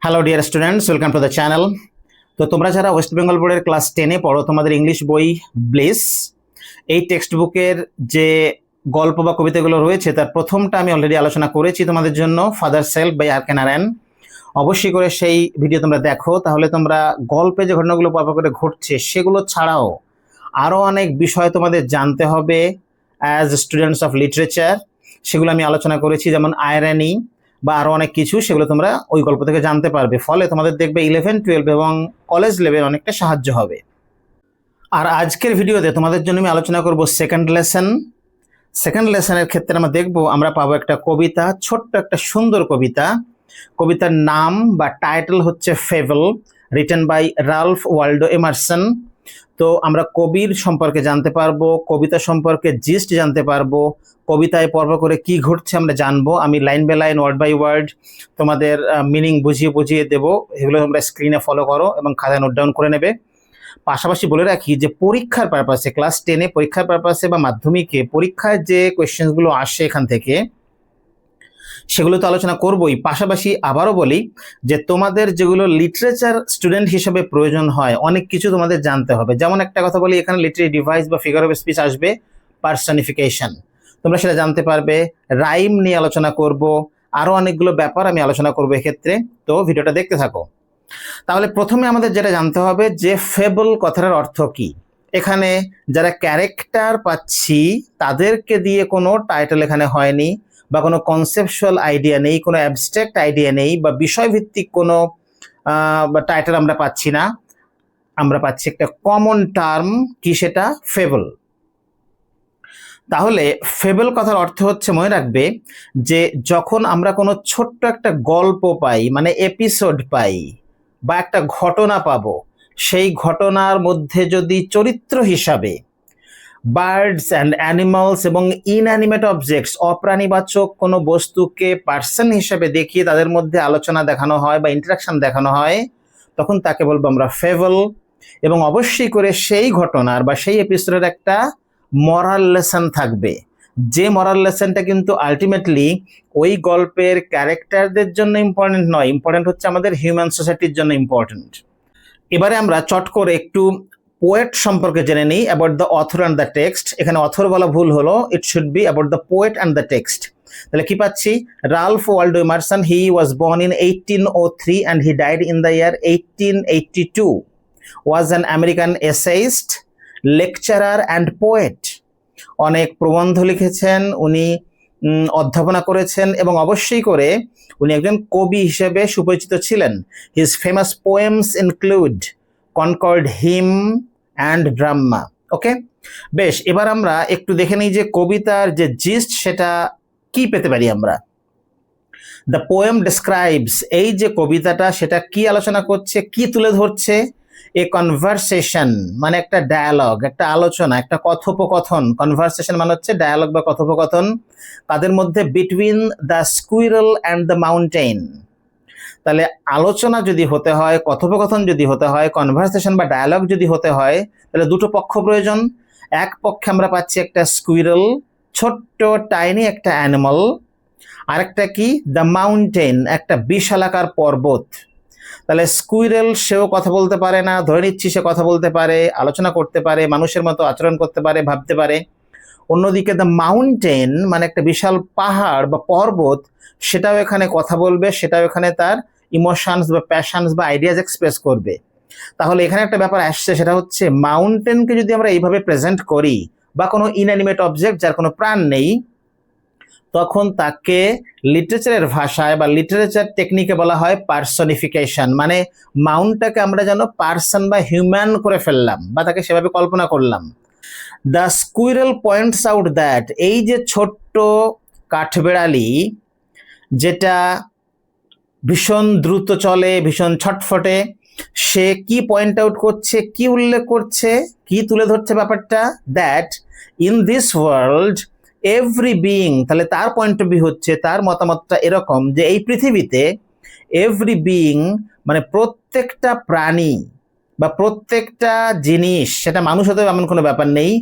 Hello dear students, welcome to the channel. তো তোমরা যারা ওয়েস্ট বেঙ্গল বোর্ডের ক্লাস 10-এ পড়ো, তোমাদের ইংলিশ বই ব্লিস এই টেক্সট বুকের যে গল্প বা কবিতাগুলো রয়েছে তার প্রথমটা আমি অলরেডি আলোচনা করেছি তোমাদের জন্য, ফাদার সেলফ বাই আরকেন আরেন। অবশ্যই করে সেই ভিডিও তোমরা দেখো, তাহলে তোমরা গল্পে যে ঘটনাগুলো পরপর করে ঘটছে সেগুলো ছাড়াও আরও অনেক বিষয় তোমাদের জানতে হবে অ্যাজ স্টুডেন্টস অফ লিটারেচার। সেগুলো আমি আলোচনা করেছি, যেমন আয়রানি বা আরও অনেক কিছু, সেগুলো তোমরা ওই গল্প থেকে জানতে পারবে। ফলে তোমাদের দেখবে 11-12 এবং কলেজ লেভেল অনেকটা সাহায্য হবে। আর আজকের ভিডিওতে তোমাদের জন্য আমি আলোচনা করব সেকেন্ড লেসন। সেকেন্ড লেসনের ক্ষেত্রে আমরা দেখব, আমরা পাবো একটা কবিতা, ছোট্ট একটা সুন্দর কবিতা। কবিতার নাম বা টাইটেল হচ্ছে fable, written by Ralph Waldo Emerson. তো আমরা কবির সম্পর্কে জানতে পারবো, কবিতা সম্পর্কে জিস্ট জানতে পারবো, কবিতায় পর্ব করে কি ঘটছে আমরা জানবো। আমি line by line, word by word তোমাদের মিনিং বুঝিয়ে বুঝিয়ে দেবো। এগুলো তোমরা স্ক্রিনে ফলো করো এবং খাতায় নোট ডাউন করে নেবে। পাশাপাশি বলে রাখি যে পরীক্ষার পারপাসে, ক্লাস 10-এ পরীক্ষার পারপাসে বা মাধ্যমিকে পরীক্ষায় যে কোয়েশ্চেন্সগুলো আসে এখান থেকে, সেগুলো তো আলোচনা করবোই। পাশাপাশি আবারও বলি যে তোমাদের যেগুলো লিটারেচার স্টুডেন্ট হিসেবে প্রয়োজন হয়, অনেক কিছু তোমাদের জানতে হবে। যেমন একটা কথা বলি, এখানে লিটারি ডিভাইস বা ফিগার অফ স্পিচ আসবে, পার্সনিফিকেশন, তোমরা সেটা জানতে পারবে। রাইম নিয়ে আলোচনা করব, আরও অনেকগুলো ব্যাপার আমি আলোচনা করবো এক্ষেত্রে। তো ভিডিওটা দেখতে থাকো। তাহলে প্রথমে আমাদের যেটা জানতে হবে যে ফেবল কথাটার অর্থ কি। এখানে যারা ক্যারেক্টার পাচ্ছি তাদেরকে দিয়ে কোনো টাইটেল এখানে হয়নি, বা কোনো কনসেপচুয়াল আইডিয়া নেই, কোনো অ্যাবস্ট্রাক্ট আইডিয়া নেই, বা বিষয়ভিত্তিক কোনো টাইটেল আমরা পাচ্ছি না। আমরা পাচ্ছি একটা কমন টার্ম, কি সেটা? ফেবল। তাহলে ফেবল কথার অর্থ হচ্ছে, মনে রাখবে যে যখন আমরা কোনো ছোট্ট একটা গল্প পাই, মানে এপিসোড পাই বা একটা ঘটনা পাবো, সেই ঘটনার মধ্যে যদি চরিত্র হিসাবে বার্ডস অ্যান্ড অ্যানিমালস এবং ইনঅ্যানিমেট অবজেক্টস, অপ্রাণীবাচক কোনো বস্তুকে পার্সন হিসেবে দেখিয়ে তাদের মধ্যে আলোচনা দেখানো হয় বা ইন্টারাকশন দেখানো হয়, তখন তাকে বলবো আমরা ফেবল। এবং অবশ্যই করে সেই ঘটনার বা সেই এপিসোডের একটা মরাল লেসন থাকবে, যে মরাল লেসনটা কিন্তু আলটিমেটলি ওই গল্পের ক্যারেক্টারদের জন্য ইম্পর্টেন্ট নয়, ইম্পর্টেন্ট হচ্ছে আমাদের হিউম্যান সোসাইটির জন্য ইম্পর্টেন্ট। এবারে আমরা চট করে একটু পোয়েট সম্পর্কে জেনে নিই, about the author and the text. এখানে অথর বলা ভুল হলো, it should be about the poet and the text. তাহলে কি পাচ্ছি? Ralph Waldo Emerson, he was born in 1803 and he died in the year 1882, was an American essayist, lecturer and poet. অনেক প্রবন্ধ লিখেছেন উনি, অধ্যাপনা করেছেন এবং অবশ্যই করে উনি একজন কবি হিসেবে সুপরিচিত ছিলেন। His famous poems include Concord hymn and Brahma. Okay, বেশ, এবার আমরা একটু দেখে নিই যে কবিতার যে জিস্ট সেটা কি পেতে পারি আমরা। দ্য পোয়েম ডেসক্রাইবস, এই যে কবিতাটা সেটা কি আলোচনা করছে, কি তুলে ধরছে? এ কনভারসেশন, মানে একটা ডায়ালগ, একটা আলোচনা, একটা কথোপকথন। কনভারসেশন মানে হচ্ছে ডায়ালগ বা কথোপকথন, তাদের মধ্যে between the squirrel and the mountain. তাহলে আলোচনা যদি হতে হয়, কথোপকথন যদি হতে হয়, কনভারসেশন বা ডায়ালগ যদি হতে হয়, তাহলে দুটো পক্ষ প্রয়োজন। এক পক্ষে আমরা পাচ্ছি একটা স্কুইরেল, ছোট্ট টাইনি একটা অ্যানিমাল, আরেকটা কি? দ্য মাউন্টেন, একটা বিশালাকার পর্বত। তাহলে স্কুইরেল সেও কথা বলতে পারে না, ধরে নিচ্ছি সে কথা বলতে পারে, আলোচনা করতে পারে, মানুষের মতো আচরণ করতে পারে, ভাবতে পারে। অন্যদিকে দ্য মাউন্টেন মানে একটা বিশাল পাহাড় বা পর্বত, সেটাও এখানে কথা বলবে, সেটাও এখানে তার ইমোশনস বা প্যাশনস বা আইডিয়াস এক্সপ্রেস করবে। তাহলে এখানে একটা ব্যাপার আসছে, সেটা হচ্ছে মাউন্টেনকে যদি আমরা এইভাবে প্রেজেন্ট করি, বা কোনো ইনঅ্যানিমেট অবজেক্ট যার কোনো প্রাণ নেই, তখন তাকে লিটারেচারের ভাষায় বা লিটারেচার টেকনিকে বলা হয় পার্সনিফিকেশন। মানে মাউন্টটাকে আমরা যেন পার্সন বা হিউম্যান করে ফেললাম, বা তাকে সেভাবে কল্পনা করলাম। The squirrel points out that, এই যে ছোট্ট কাঠবেড়ালি যেটা ভীষণ দ্রুত চলে, ভীষণ ছটফটে, সে কি পয়েন্ট আউট করছে, কি উল্লেখ করছে, কি তুলে ধরছে ব্যাপারটা? That in this world every being, তাহলে তার পয়েন্ট অফ ভিউ হচ্ছে, তার মতামতটা এরকম যে এই পৃথিবীতে এভরি বিইং মানে প্রত্যেকটা প্রাণী বা প্রত্যেকটা জিনিস, সেটা মানুষ হতে এমন কোনো ব্যাপার নেই,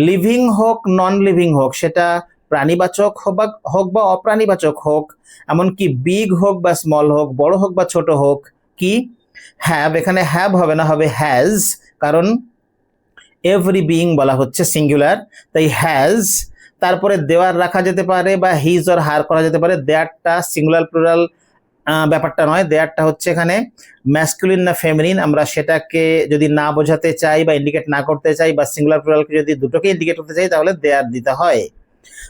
লিভিং হোক নন লিভিং হোক, সেটা প্রাণীবাচক হোক বা অপ্রাণীবাচক হোক, এমনকি বিগ হোক বা স্মল হোক, বড় হোক বা ছোট হোক, কি হ্যাভ, এখানে হ্যাভ হবে না, হবে হ্যাজ, কারণ এভরি বিইং বলা হচ্ছে সিঙ্গুলার, তাই হ্যাজ। তারপরে দেওয়ার রাখা যেতে পারে বা হিজ অর হার করা যেতে পারে। দেয়ারটা সিঙ্গুলার প্লুরাল ব্যাপারটা নয়, দেয়ারটা হচ্ছে এখানে ম্যাসকুলিন না ফেমিনিন, আমরা সেটাকে যদি না বোঝাতে চাই বা ইন্ডিকেট না করতে চাই বা সিঙ্গুলার প্লুরালকে যদি দুটোকে ইন্ডিকেট করতে চাই তাহলে দেয়ার দিতে হয়।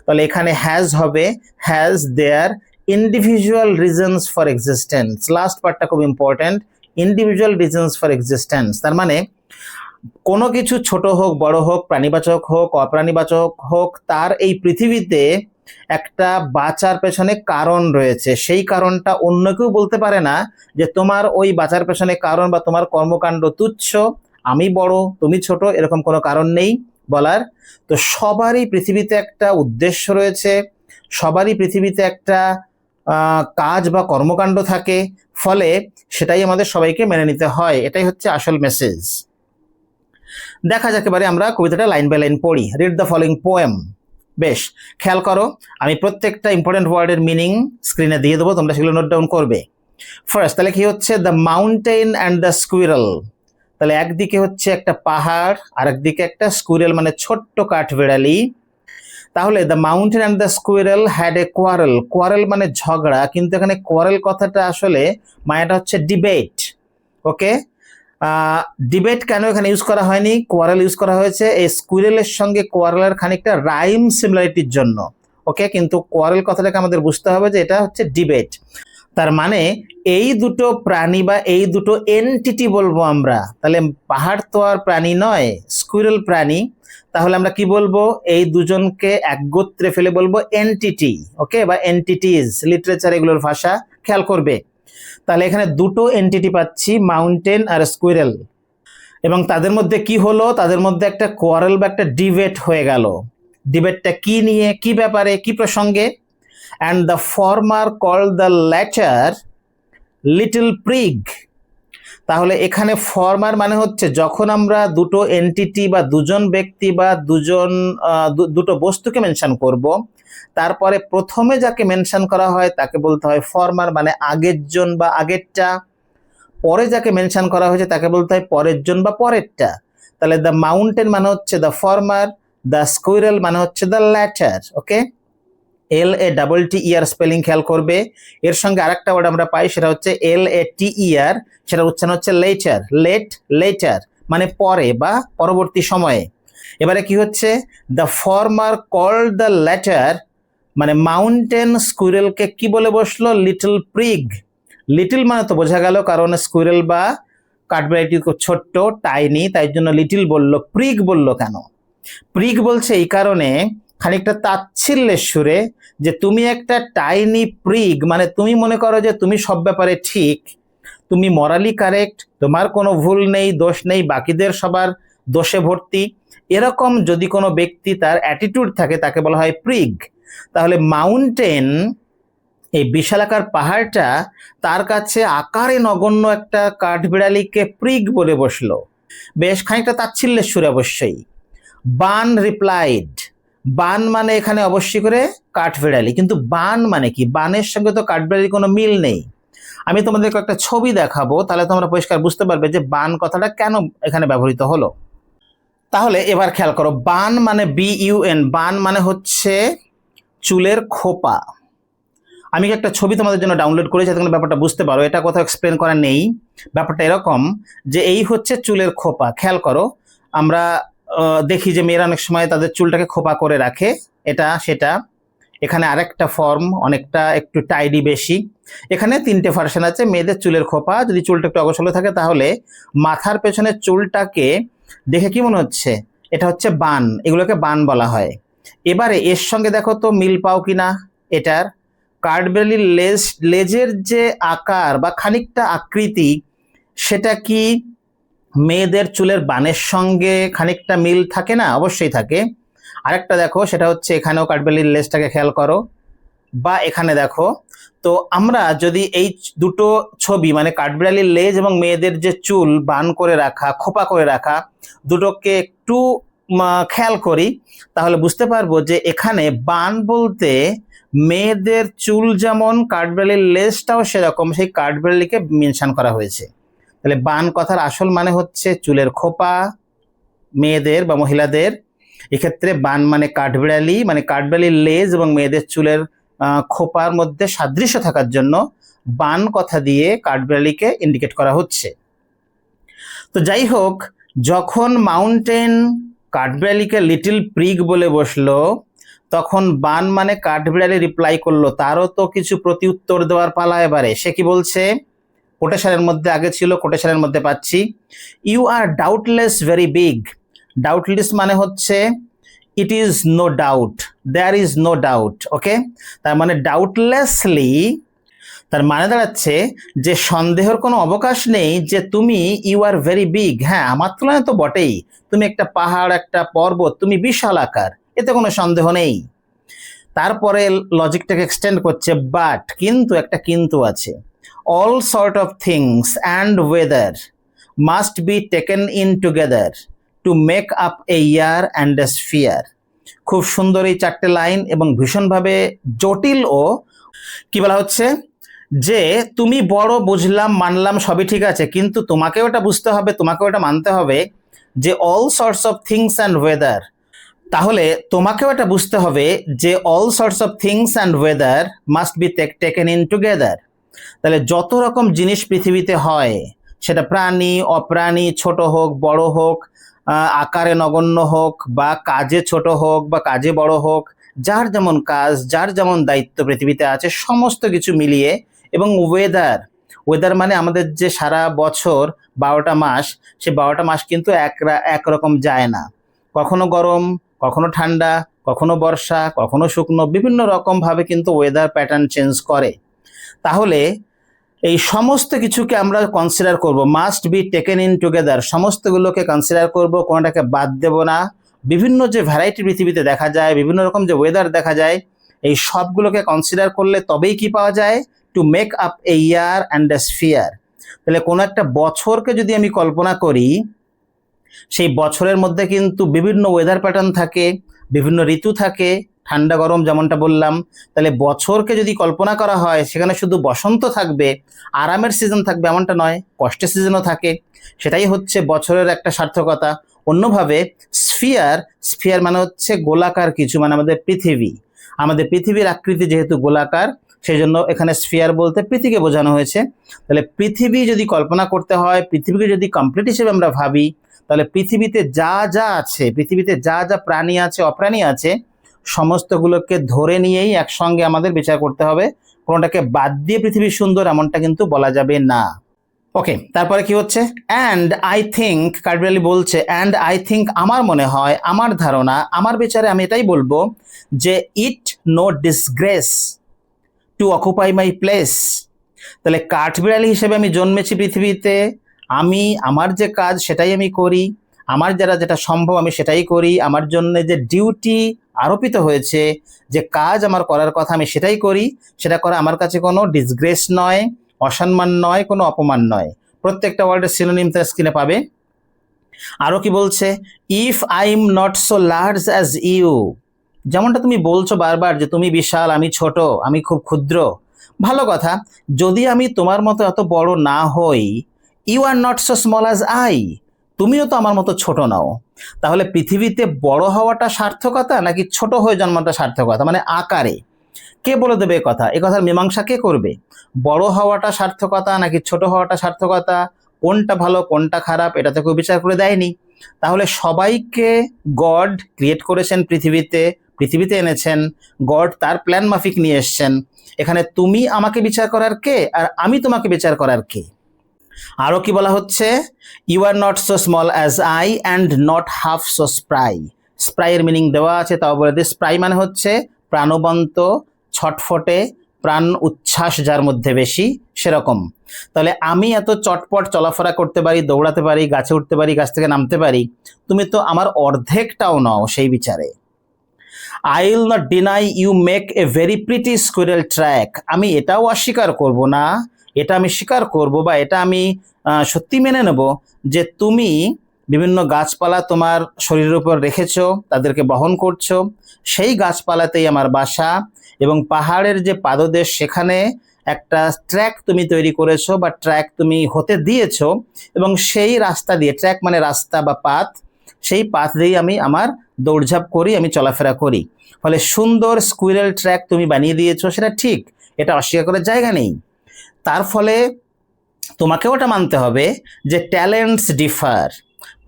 তাহলে এখানে হ্যাজ হবে, has there individual reasons for existence. Last পার্টটা খুব important, individual reasons for existence. তার মানে কোনো কিছু ছোট হোক বড় হোক, প্রাণীবাচক হোক অপ্রাণীবাচক হোক, তার এই পৃথিবীতে একটা বাঁচার পেছনে কারণ রয়েছে। সেই কারণটা অন্য কেউ বলতে পারে না যে তোমার ওই বাঁচার পেছনে কারণ বা তোমার কর্মকাণ্ড তুচ্ছ, আমি বড় তুমি ছোট, এরকম কোনো কারণ নেই বলার। তো সবারই পৃথিবীতে একটা উদ্দেশ্য রয়েছে, সবারই পৃথিবীতে একটা কাজ বা কর্মকাণ্ড থাকে, ফলে সেটাই আমাদের সবাইকে মেনে নিতে হয়। এটাই হচ্ছে আসল মেসেজ। দেখা যাক এবারে আমরা কবিতাটা লাইন বাই লাইন পড়ি। Read the following poem. বেশ, খেয়াল করো, আমি প্রত্যেকটা ইম্পর্টেন্ট ওয়ার্ডের মিনিং স্ক্রিনে দিয়ে দেবো, তোমরা সেগুলো নোট ডাউন করবে। ফার্স্ট তাহলে কি হচ্ছে, the mountain and the squirrel. তাহলে একদিকে হচ্ছে একটা পাহাড় আর একদিকে একটা স্কুইরেল মানে ছোট্ট কাঠবিড়ালি। তাহলে the mountain and the squirrel had a quarrel. Quarrel মানে ঝগড়া, কিন্তু এখানে কোয়ারেল কথাটা আসলে মানেটা হচ্ছে ডিবেট। ওকে, ডিবেট কেন এখানে ইউজ করা হয়নি, কোয়ারেল ইউজ করা হয়েছে এই স্কুইরেলের সঙ্গে কোয়ারেলের খানিকটা রাইম সিমিলারিটির জন্য। ওকে, কিন্তু কোয়ারেল কথাটাকে আমাদের বুঝতে হবে যে এটা হচ্ছে ডিবেট। তার মানে এই দুটো প্রাণী বা এই দুটো এন্টিটি বলবো আমরা। তাহলে পাহাড় তো আর প্রাণী নয়, স্কুইরেল প্রাণী। তাহলে আমরা কি বলবো, এই দুজনকে একগোত্রে ফেলে বলবো এন্টিটি। ওকে, বা এন্টিটিজ লিটারেচার এগুলোর ভাষা, খেয়াল করবে। তাহলে এখানে দুটো এন্টিটি পাচ্ছি, মাউন্টেন আর স্কুইরেল, এবং তাদের মধ্যে কি হলো, তাদের মধ্যে একটা কোয়ারেল বা একটা ডিবেট হয়ে গেল। ডিবেটটা কি নিয়ে, কি ব্যাপারে, কি প্রসঙ্গে? And the former called the latter little prig. তাহলে এখানে ফর্মার মানে হচ্ছে যখন আমরা দুটো এন্টিটি বা দুজন ব্যক্তি বা দুটো বস্তুকে মেনশন করব, তারপরে প্রথমে যাকে মেনশন করা হয় তাকে বলতে হয় ফর্মার, মানে আগের জন বা আগেরটা। পরে যাকে মেনশন করা হয়েছে তাকে বলতে হয় পরের জন বা পরেরটা। তাহলে দ্য মাউন্টেন মানে হচ্ছে দ্য ফর্মার, দ্য স্কুইরেল মানে হচ্ছে the latter. Okay, LATTER spelling খেয়াল করবে। এর সঙ্গে আরেকটা ওয়ার্ড আমরা পাই, সেটা হচ্ছে LATER, সেটা উচ্চারণ হচ্ছে লেটার। লেটার মানে পরে বা পরবর্তী সময়ে। এবারে কি হচ্ছে, the former called the latter মানে মাউন্টেন স্কুইরেলকে কি বলে বসলো, লিটল প্রিগ। লিটল মানে তো বোঝা গেল, কারণ স্কুইরেল বা কাঠবিড়ালিটি ছোট্ট, টাইনি, তাই জন্য লিটল বললো। প্রিগ বললো কেন? প্রিগ বলছে এই কারণে, খানিকটা তাচ্ছিল্যের সুরে, যে তুমি একটা টাইনি প্রিগ, মানে তুমি মনে করো যে তুমি সব ব্যাপারে ঠিক, তুমি মরালি কারেক্ট, তোমার কোনো ভুল নেই, দোষ নেই, বাকিদের সবার দোষে ভর্তি, এরকম যদি কোনো ব্যক্তি তার অ্যাটিটিউড থাকে তাকে বলা হয় প্রিগ। তাহলে মাউন্টেন, এই বিশালাকার পাহাড়টা তার কাছে আকারে নগণ্য একটা কাঠবিড়ালিকে প্রিগ বলে বসলো, বেশ খানিকটা তাচ্ছিল্যের সুরে অবশ্যই। বান রিপ্লাইড, বান মানে এখানে অবশ্যই করে কাঠবিড়ালি, কিন্তু বান মানে কি, বানের সঙ্গে তো কাঠবিড়ালির কোনো মিল নেই। আমি তোমাদেরকে একটা ছবি দেখাবো, তাহলে তোমরা পরিষ্কার বুঝতে পারবে যে বান কথাটা কেন এখানে ব্যবহৃত হলো। তাহলে এবার খেয়াল করো, বান মানে BUN, বান মানে হচ্ছে চুলের খোপা। আমি একটা ছবি তোমাদের জন্য ডাউনলোড করেছি যাতে তোমরা ব্যাপারটা বুঝতে পারো, এটা কোথাও এক্সপ্লেন করা নেই। ব্যাপারটা এরকম যে এই হচ্ছে চুলের খোপা। খেয়াল করো, আমরা দেখি যে মেয়েরা অনেক সময় তাদের চুলটাকে খোপা করে রাখে, এটা সেটা। এখানে আরেকটা ফর্ম, অনেকটা একটু টাইডি বেশি। এখানে তিনটে ভার্সন আছে মেয়েদের চুলের খোপা। যদি চুলটা একটু অগোছালো থাকে তাহলে মাথার পেছনে চুলটাকে দেখে কি মনে হচ্ছে, এটা হচ্ছে বান, এগুলোকে বান বলা হয়। এবারে এর সঙ্গে দেখো তো মিল পাও কিনা এটার। কাঠবিড়ালির লেজের যে আকার বা খানিকটা আকৃতি, সেটা কি মেয়েদের চুলের বানের সঙ্গে খানিকটা মিল থাকে না? অবশ্যই থাকে। আরেকটা দেখো, সেটা হচ্ছে এখানেও কাঠবিড়ালির লেজটাকে খেয়াল করো, বা এখানে দেখো। তো আমরা যদি এই দুটো ছবি মানে কাঠবিড়ালির লেজ এবং মেয়েদের যে চুল বান করে রাখা, খোপা করে রাখা, দুটোকে একটু খেয়াল করি তাহলে বুঝতে পারবো যে এখানে বান বলতে মেয়েদের চুল যেমন কাঠবিড়ালির লেজটাও সেরকম, সেই কাঠবিড়ালিকে মেনশন করা হয়েছে। তাহলে বান কথার আসল মানে হচ্ছে চুলের খোপা, মেয়েদের বা মহিলাদের। এক্ষেত্রে বান মানে কাঠবিড়ালি, মানে কাঠবিড়ালির লেজ এবং মেয়েদের চুলের খোপার মধ্যে সাদৃশ্য থাকার জন্য বান কথা দিয়ে কাঠবিড়ালিকে ইন্ডিকেট করা হচ্ছে। তো যাই হোক, যখন মাউন্টেন কাঠবিড়ালিকে লিটল প্রিগ বলে বসলো, তখন বান মানে কাঠবিড়ালি রিপ্লাই করলো, তারও তো কিছু প্রতি উত্তর দেওয়ার পালা এবারে। সে কি বলছে? কোটেশনের মধ্যে আগে ছিল, কোটেশনের মধ্যে পাচ্ছি, you are doubtless very big. Doubtless মানে হচ্ছে it is no doubt, there is no doubt. Okay, তার মানে ডাউটলেসলি, তার মানে দাঁড়াচ্ছে যে সন্দেহের কোনো অবকাশ নেই যে তুমি ইউ আর ভেরি বিগ। হ্যাঁ, আমার তুলনায় তো বটেই, তুমি একটা পাহাড়, একটা পর্বত, তুমি বিশাল আকার, এতে কোনো সন্দেহ নেই। তারপরে লজিকটাকে এক্সটেন্ড করছে, বাট, কিন্তু একটা কিন্তু আছে, all sort of things and weather must be taken in together to make up a year and a sphere। খুব সুন্দর এই চারটে লাইন এবং ভীষণভাবে জটিল। ও কি বলা হচ্ছে যে তুমি বড়, বুঝলাম, মানলাম, সবই ঠিক আছে, কিন্তু তোমাকেও এটা বুঝতে হবে, তোমাকেও এটা মানতে হবে যে all sorts of things and weather, তাহলে তোমাকেও এটা বুঝতে হবে যে all sorts of things and weather must be taken in together। তাহলে যত রকম জিনিস পৃথিবীতে হয়, সেটা প্রাণী, অপ্রাণী, ছোট হোক, বড় হোক, আকারে নগণ্য হোক, বা কাজে ছোট হোক বা কাজে বড় হোক, যার যেমন কাজ, যার যেমন দায়িত্ব পৃথিবীতে আছে, সমস্ত কিছু মিলিয়ে, এবং ওয়েদার, ওয়েদার মানে আমাদের যে সারা বছর 12টা মাস, সে 12টা মাস কিন্তু একরকম যায় না, কখনো গরম, কখনো ঠান্ডা, কখনো বর্ষা, কখনো শুকনো, বিভিন্ন রকম ভাবে কিন্তু ওয়েদার প্যাটার্ন চেঞ্জ করে। তাহলে এই সমস্ত কিছুকে আমরা কনসিডার করব, must be taken in together, সমস্তগুলোকে কনসিডার করব, কোনোটাকে বাদ দেব না। বিভিন্ন যে ভ্যারাইটি পৃথিবীতে দেখা যায়, বিভিন্ন রকম যে ওয়েদার দেখা যায়, এই সবগুলোকে কনসিডার করলে তবেই কি পাওয়া যায়? To make up A year and a sphere. তাহলে কোনো একটা বছরকে যদি আমি কল্পনা করি, সেই বছরের মধ্যে কিন্তু বিভিন্ন ওয়েদার প্যাটার্ন থাকে, বিভিন্ন ঋতু থাকে, ঠান্ডা গরম যেমনটা বললাম। তাহলে বছরকে যদি কল্পনা করা হয়, সেখানে শুধু বসন্ত থাকবে, আরামের সিজন থাকবে এমনটা নয়, কষ্টের সিজনও থাকে। সেটাই হচ্ছে বছরের একটা সার্থকতা। অন্যভাবে স্ফিয়ার, স্ফিয়ার মানে হচ্ছে গোলাকার কিছু, মানে আমাদের পৃথিবী, আমাদের পৃথিবীর আকৃতি যেহেতু গোলাকার, সেই জন্য এখানে স্ফিয়ার বলতে পৃথিবীকে বোঝানো হয়েছে। তাহলে পৃথিবী যদি কল্পনা করতে হয়, পৃথিবীকে যদি কমপ্লিট হিসেবে আমরা ভাবি, তাহলে পৃথিবীতে যা যা আছে, পৃথিবীতে যা যা প্রাণী আছে, অপ্রাণী আছে, সমস্তগুলোকে ধরে নিয়েই একসঙ্গে আমাদের বিচার করতে হবে। কোনোটাকে বাদ দিয়ে পৃথিবী সুন্দর এমনটা কিন্তু বলা যাবে না। ওকে, তারপরে কি হচ্ছে? অ্যান্ড আই থিঙ্ক, কাঠবিড়ালি বলছে, অ্যান্ড আই থিঙ্ক, আমার মনে হয়, আমার ধারণা, আমার বিচারে আমি এটাই বলবো যে it no disgrace to occupy my place. তাহলে কাঠবিড়ালি হিসেবে আমি জন্মেছি পৃথিবীতে, আমি আমার যে কাজ সেটাই আমি করি, আমার যেটা সম্ভব আমি সেটাই করি, আমার জন্য যে ডিউটি আরোপিত হয়েছে, যে কাজ আমার করার কথা আমি সেটাই করি, সেটা করা আমার কাছে কোনো ডিসগ্রেস নয়, অসম্মান নয়, কোনো অপমান নয়। প্রত্যেকটা ওয়ার্ডের সিনোনিম তার স্ক্রিনে পাবে। আরও কি বলছে? If I am not so large as you, যেমনটা তুমি বলছো বারবার যে তুমি বিশাল, আমি ছোট, আমি খুব ক্ষুদ্র, ভালো কথা। যদি আমি তোমার মতো এত বড় না হই, you are not so small as I, তুমিও তো আমার মতো ছোট নাও। তাহলে পৃথিবীতে বড় হওয়াটা সার্থকতা নাকি ছোট হয়ে জন্মাটা সার্থকতা, মানে আকারে? কে বলে দেবে কথা? এ কথার মীমাংসা কে করবে? বড় হওয়াটা সার্থকতা নাকি ছোট হওয়াটা সার্থকতা, কোনটা ভালো কোনটা খারাপ, এটা তো কেউ বিচার করে দেয়নি। তাহলে সবাইকে গড ক্রিয়েট করেছেন, পৃথিবীতে এনেছেন, গড তার প্ল্যান মাফিক নিয়ে এসছেন। এখানে তুমি আমাকে বিচার করার কে, আর আমি তোমাকে বিচার করার কে? আরও কি বলা হচ্ছে? You are not so small as I and not half so spry. স্প্রাইয়ের মিনিং দেওয়া আছে, তাও বলে দিই। স্প্রাই মানে হচ্ছে প্রাণবন্ত, ছটফটে, প্রাণ উচ্ছ্বাস যার মধ্যে বেশি, সেরকম। তাহলে আমি এত চটপট চলাফেরা করতে পারি, দৌড়াতে পারি, গাছে উঠতে পারি, গাছ থেকে নামতে পারি, তুমি তো আমার অর্ধেকটাও নও সেই বিচারে। I will not deny you make a very pretty squirrel track. আমি এটাও অস্বীকার করব না, এটা আমি স্বীকার করব, বা এটা আমি সত্যি মেনে নেব যে তুমি বিভিন্ন গাছপালা তোমার শরীরের উপর রেখেছো, তাদেরকে বহন করছো, সেই গাছপালাতেই আমার বাসা। এবং পাহাড়ের যে পাদদেশ, সেখানে একটা ট্র্যাক তুমি তৈরি করেছো বা ট্র্যাক তুমি হতে দিয়েছো, এবং সেই রাস্তা দিয়ে, ট্র্যাক মানে রাস্তা বা পাথ, সেই পাথ দিয়েই আমি আমার দৌড়ঝাঁপ করি, আমি চলাফেরা করি। ফলে সুন্দর স্কুইরেল ট্র্যাক তুমি বানিয়ে দিয়েছো, সেটা ঠিক, এটা অস্বীকার করার জায়গা নেই। তার ফলে তোমাকে ওটা মানতে হবে যে ট্যালেন্টস ডিফার।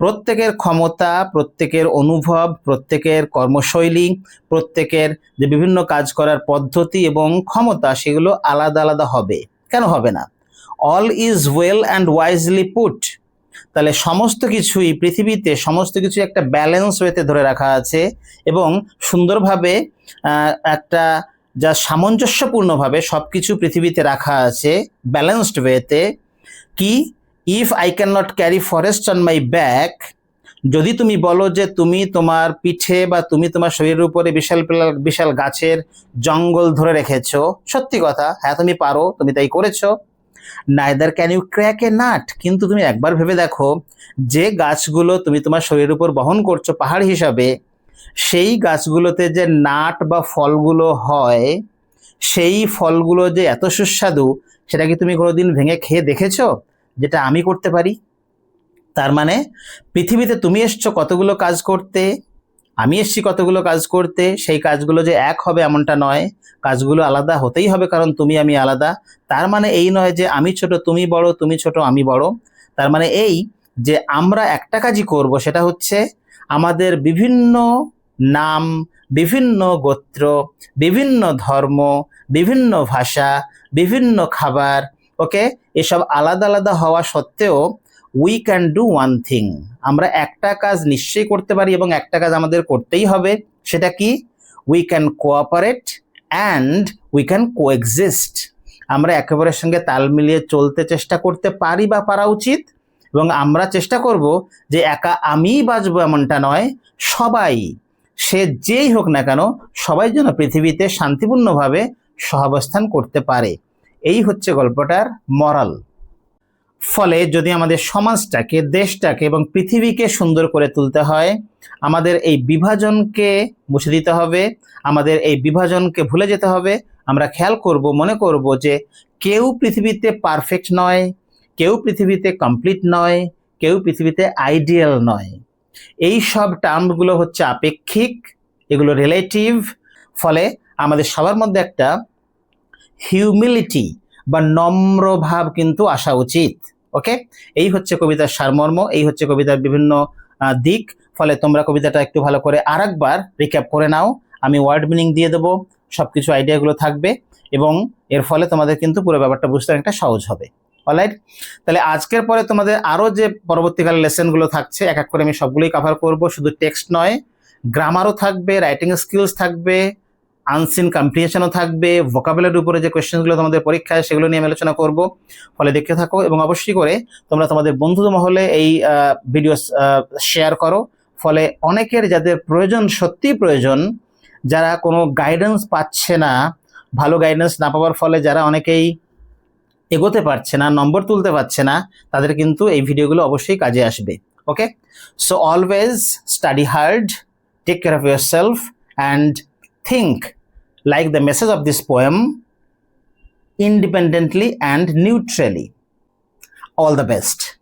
প্রত্যেকের ক্ষমতা, প্রত্যেকের অনুভব, প্রত্যেকের কর্মশৈলী, প্রত্যেকের যে বিভিন্ন কাজ করার পদ্ধতি এবং ক্ষমতা, সেগুলো আলাদা আলাদা হবে। কেন হবে না? All is well and wisely put. তাহলে সমস্ত কিছুই পৃথিবীতে, সমস্ত কিছু একটা ব্যালেন্স ওয়েতে ধরে রাখা আছে এবং সুন্দরভাবে একটা যা সামঞ্জস্যপূর্ণভাবে সব কিছু পৃথিবীতে রাখা আছে ব্যালেন্সড ওয়েতে। কি? If I can not carry forest on my back, যদি তুমি বলো যে তুমি তোমার পিঠে বা তুমি তোমার শরীরের উপরে বিশাল বিশাল গাছের জঙ্গল ধরে রেখেছো, সত্যি কথা, হ্যাঁ তুমি পারো, তুমি তাই করেছো। Neither can you crack a nut, কিন্তু তুমি একবার ভেবে দেখো যে গাছগুলো তুমি তোমার শরীরের উপর বহন করছো পাহাড় হিসাবে, সেই গাছগুলোতে যে নাট বা ফলগুলো হয়, সেই ফলগুলো যে এত সুস্বাদু, সেটা কি তুমি কোনোদিন ভেঙে খেয়ে দেখেছো? যেটা আমি করতে পারি। তার মানে পৃথিবীতে তুমি এসছো কতগুলো কাজ করতে, আমি এসছি কতগুলো কাজ করতে, সেই কাজগুলো যে এক হবে এমনটা নয়, কাজগুলো আলাদা হতেই হবে, কারণ তুমি আমি আলাদা। তার মানে এই নয় যে আমি ছোট তুমি বড়, তুমি ছোট আমি বড়। তার মানে এই যে আমরা একটা কাজই করব, সেটা হচ্ছে আমাদের বিভিন্ন নাম, বিভিন্ন গোত্র, বিভিন্ন ধর্ম, বিভিন্ন ভাষা, বিভিন্ন খাবার, ওকে, এসব আলাদা আলাদা হওয়া সত্ত্বেও we can do one thing, আমরা একটা কাজ নিশ্চয়ই করতে পারি এবং একটা কাজ আমাদের করতেই হবে। সেটা কি? We can cooperate and we can coexist. আমরা একেবারের সঙ্গে তাল মিলিয়ে চলতে চেষ্টা করতে পারি বা পারা উচিত, এবং আমরা চেষ্টা করব যে একা আমিই বাঁচবো এমনটা নয়, সবাই, সে যেই হোক না কেন, সবাই যেন পৃথিবীতে শান্তিপূর্ণভাবে সহাবস্থান করতে পারে। এই হচ্ছে গল্পটার মরাল। ফলে যদি আমাদের সমাজটাকে, দেশটাকে এবং পৃথিবীকে সুন্দর করে তুলতে হয়, আমাদের এই বিভাজনকে মুছে দিতে হবে, আমাদের এই বিভাজনকে ভুলে যেতে হবে। আমরা খেয়াল করব, মনে করব যে কেউ পৃথিবীতে পারফেক্ট নয়, কেউ পৃথিবীতে কমপ্লিট নয়, কেউ পৃথিবীতে আইডিয়াল নয়। এই সব টার্মগুলো হচ্ছে আপেক্ষিক, এগুলো রিলেটিভ। ফলে আমাদের সবার মধ্যে একটা হিউমিলিটি বা নম্র ভাব কিন্তু আসা উচিত। ওকে, এই হচ্ছে কবিতার সারমর্ম, এই হচ্ছে কবিতার বিভিন্ন দিক। ফলে তোমরা কবিতাটা একটু ভালো করে আরেকবার রিক্যাপ করে নাও, আমি ওয়ার্ড মিনিং দিয়ে দেবো, সবকিছু আইডিয়াগুলো থাকবে, এবং এর ফলে তোমাদের কিন্তু পুরো ব্যাপারটা বুঝতে একটা সহজ হবে। অলরাইট, তাহলে আজকের পরে তোমাদের আরো যে পরবর্তীকালে লেসনগুলো থাকছে, এক এক করে আমি সবগুলোই কভার করব। শুধু টেক্সট নয়, গ্রামারও থাকবে, রাইটিং স্কিলস থাকবে, আনসিন কম্প্রিহেনশনও থাকবে, ভোকাবুলারির উপরে যে কোয়েশ্চেনগুলো তোমাদের পরীক্ষায়, সেগুলো নিয়ে আমি আলোচনা করব। ফলে দেখতে থাকো এবং অবশ্যই করে তোমরা তোমাদের বন্ধু মহলে এই ভিডিও শেয়ার করো। ফলে অনেকের যাদের প্রয়োজন, সত্যিই প্রয়োজন, যারা কোনো গাইডেন্স পাচ্ছে না, ভালো গাইডেন্স না পাওয়ার ফলে যারা অনেকেই এগোতে পারছে না, নম্বর তুলতে পারছে না, তাদের কিন্তু এই ভিডিওগুলো অবশ্যই কাজে আসবে। Okay, so always study hard, take care of yourself, and think like the message of this poem, independently and neutrally. All the best.